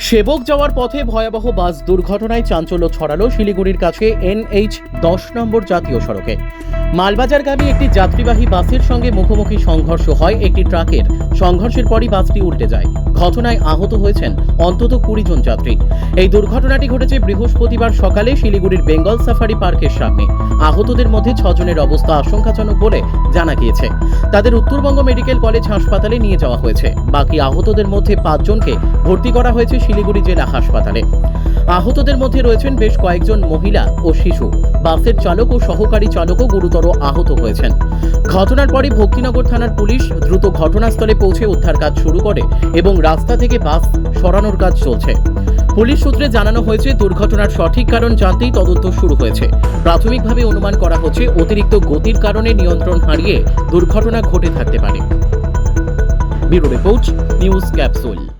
সেবক যাওয়ার পথে ভয়াবহ বাস দুর্ঘটনায় চাঞ্চল্য ছড়ালো শিলিগুড়ির কাছে NH 10 নম্বর জাতীয় সড়কে। মালবাজারগামী একটি যাত্রীবাহী বাসের সঙ্গে মুখোমুখি সংঘর্ষ হয় একটি ট্রাকের। সংঘর্ষের পরই বাসটি উল্টে যায়। ঘটনায় আহত হয়েছেন অন্তত 20 জন যাত্রী। এই দুর্ঘটনাটি ঘটেছে বৃহস্পতিবার সকালে শিলিগুড়ির বেঙ্গল সাফারি পার্কের সামনে। আহতদের মধ্যে 6 জনের অবস্থা আশঙ্কাজনক বলে জানা গিয়েছে। তাদের উত্তরবঙ্গ মেডিকেল কলেজ হাসপাতালে নিয়ে যাওয়া হয়েছে। বাকি আহতদের মধ্যে 5 জনকে ভর্তি করা হয়েছে শিলিগুড়ি জেলা হাসপাতালে। আহতদের মধ্যে রয়েছেন বেশ কয়েকজন মহিলা ও শিশু। বাসের চালক ও সহকারী চালকও গুরুতর আহত হয়েছেন। ঘটনার পরই ভক্তিনগর থানার পুলিশ দ্রুত ঘটনাস্থলে পৌঁছে উদ্ধার কাজ শুরু করে এবং রাস্তা থেকে বাস সরানোর কাজ চলছে। পুলিশ সূত্রে জানানো হয়েছে, দুর্ঘটনার সঠিক কারণ জানতেই তদন্ত শুরু হয়েছে। প্রাথমিকভাবে অনুমান করা হচ্ছে অতিরিক্ত গতির কারণে নিয়ন্ত্রণ হারিয়ে দুর্ঘটনা ঘটে থাকতে পারে। Bureau report, news capsule.